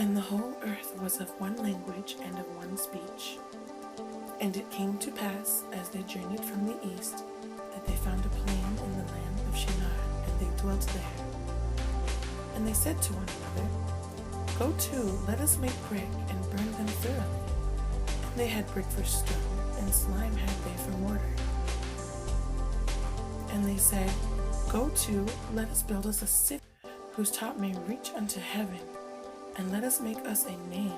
And the whole earth was of one language and of one speech. And it came to pass, as they journeyed from the east, that they found a plain in the land of Shinar, and they dwelt there. And they said to one another, Go to, let us make brick, and burn them thoroughly. And they had brick for stone, and slime had they for mortar. And they said, Go to, let us build us a city, whose top may reach unto heaven, and let us make us a name,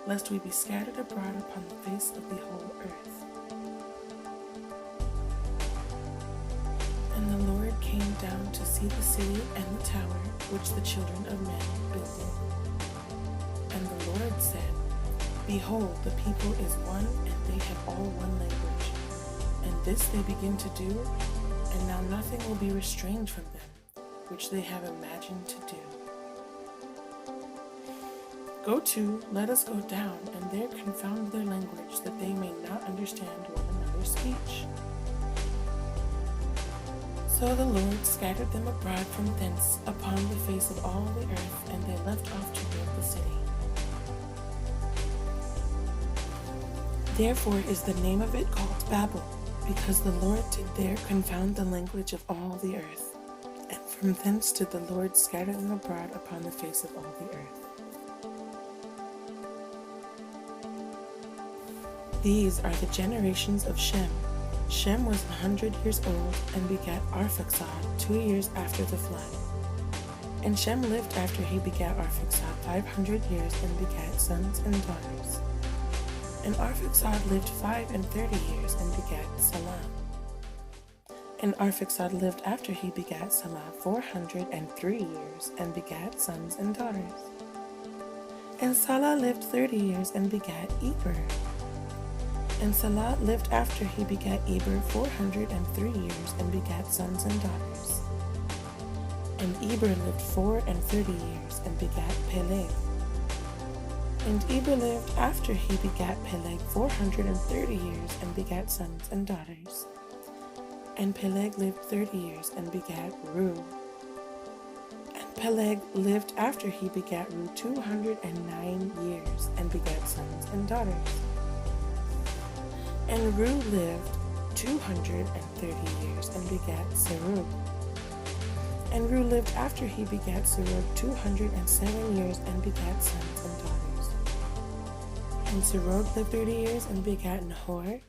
lest we be scattered abroad upon the face of the whole earth. And the Lord came down to see the city and the tower which the children of men builded. And the Lord said, Behold, the people is one, and they have all one language. And this they begin to do, and now nothing will be restrained from them, which they have imagined to do. Go to, let us go down, and there confound their language, that they may not understand one another's speech. So the Lord scattered them abroad from thence upon the face of all the earth, and they left off to build the city. Therefore is the name of it called Babel, because the Lord did there confound the language of all the earth. And from thence did the Lord scatter them abroad upon the face of all the earth. These are the generations of Shem. Shem was 100 years old, and begat Arphaxad 2 years after the flood. And Shem lived after he begat Arphaxad 500 years, and begat sons and daughters. And Arphaxad lived 35 years, and begat Salah. And Arphaxad lived after he begat Salah 403 years, and begat sons and daughters. And Salah lived 30 years, and begat Eber. And Salah lived after he begat Eber 403 years, and begat sons and daughters. And Eber lived 34 years, and begat Peleg. And Eber lived after he begat Peleg 430 years, and begat sons and daughters. And Peleg lived 30 years, and begat Reu. And Peleg lived after he begat Reu 209 years, and begat sons and daughters. And Reu lived 230 years, and begat Serug. And Reu lived after he begat Serug 207 years, and begat sons and daughters. And Serug lived 30 years, and begat Nahor.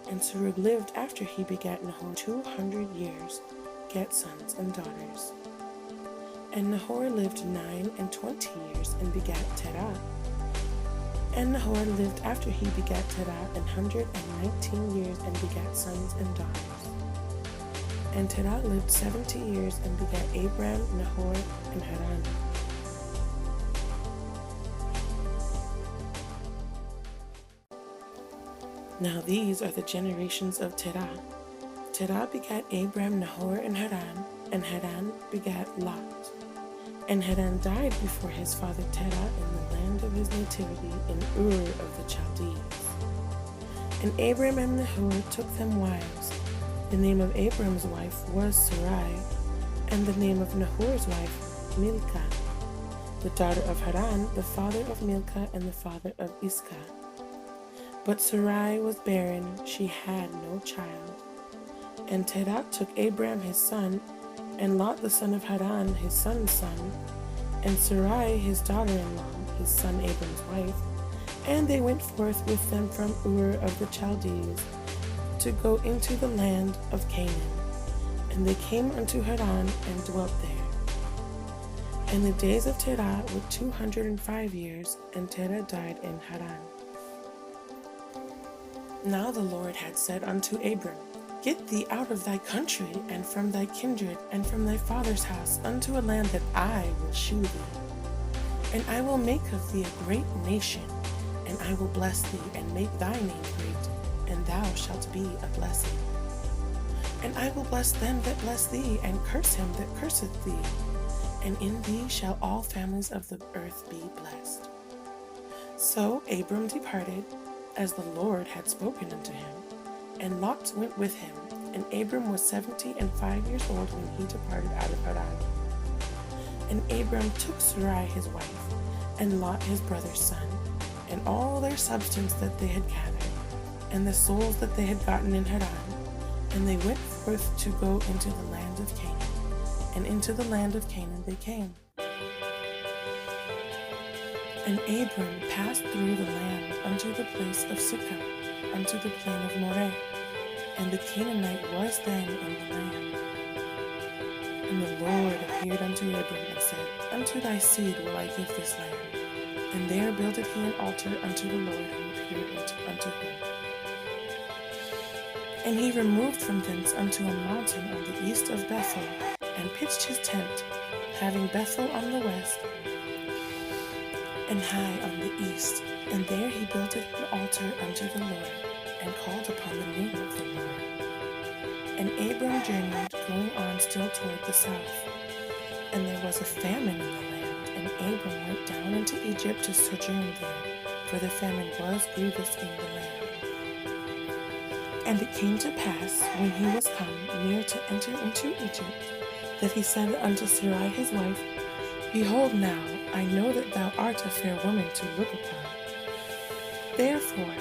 And Serug lived after he begat Nahor 200 years, begat sons and daughters. And Nahor lived 29 years, and begat Terah. And Nahor lived after he begat Terah 119 years, and begat sons and daughters. And Terah lived 70 years, and begat Abram, Nahor, and Haran. Now these are the generations of Terah. Terah begat Abram, Nahor, and Haran begat Lot. And Haran died before his father Terah in the land of his nativity, in Ur of the Chaldees. And Abram and Nahor took them wives. The name of Abram's wife was Sarai, and the name of Nahor's wife Milcah, the daughter of Haran, the father of Milcah and the father of Iscah. But Sarai was barren, she had no child. And Terah took Abram his son, and Lot the son of Haran his son's son, and Sarai his daughter-in-law, his son Abram's wife, and they went forth with them from Ur of the Chaldees, to go into the land of Canaan. And they came unto Haran, and dwelt there. And the days of Terah were 205 years, and Terah died in Haran. Now the Lord had said unto Abram, Get thee out of thy country, and from thy kindred, and from thy father's house, unto a land that I will shew thee. And I will make of thee a great nation, and I will bless thee, and make thy name great, and thou shalt be a blessing. And I will bless them that bless thee, and curse him that curseth thee. And in thee shall all families of the earth be blessed. So Abram departed, as the Lord had spoken unto him, and Lot went with him. And Abram was 75 years old when he departed out of Haran. And Abram took Sarai his wife, and Lot his brother's son, and all their substance that they had gathered, and the souls that they had gotten in Haran. And they went forth to go into the land of Canaan. And into the land of Canaan they came. And Abram passed through the land unto the place of Sichem, unto the plain of Moreh. And the Canaanite was then in the land. And the Lord appeared unto Abram and said, Unto thy seed will I give this land. And there builded he an altar unto the Lord who appeared unto him. And he removed from thence unto a mountain on the east of Bethel, and pitched his tent, having Bethel on the west, and Hai on the east. And there he builded an altar unto the Lord, and called upon the name of the Lord. And Abram journeyed, going on still toward the south. And there was a famine in the land, and Abram went down into Egypt to sojourn there, for the famine was grievous in the land. And it came to pass, when he was come near to enter into Egypt, that he said unto Sarai his wife, Behold now, I know that thou art a fair woman to look upon. Therefore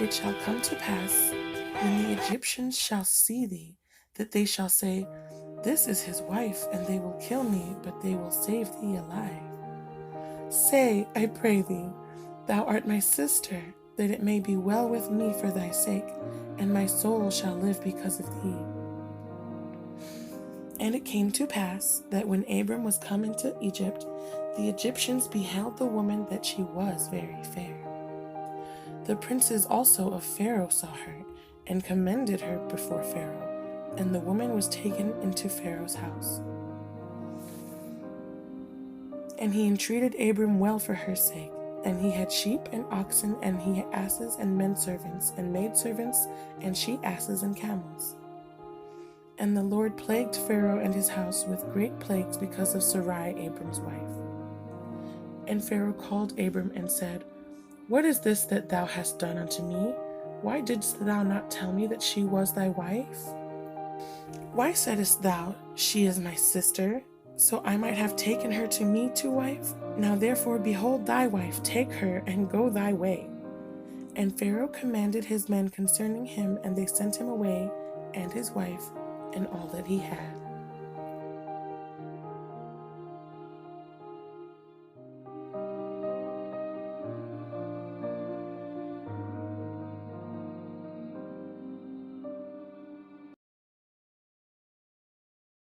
it shall come to pass, when the Egyptians shall see thee, that they shall say, This is his wife, and they will kill me, but they will save thee alive. Say, I pray thee, Thou art my sister, that it may be well with me for thy sake, and my soul shall live because of thee. And it came to pass, that when Abram was come into Egypt, the Egyptians beheld the woman that she was very fair. The princes also of Pharaoh saw her, and commended her before Pharaoh, and the woman was taken into Pharaoh's house. And he entreated Abram well for her sake. And he had sheep and oxen, and he had asses and men servants, and maidservants, and she asses and camels. And the Lord plagued Pharaoh and his house with great plagues because of Sarai, Abram's wife. And Pharaoh called Abram and said, What is this that thou hast done unto me? Why didst thou not tell me that she was thy wife? Why saidst thou, She is my sister, so I might have taken her to me to wife? Now therefore, behold thy wife, take her, and go thy way. And Pharaoh commanded his men concerning him, and they sent him away, and his wife, and all that he had.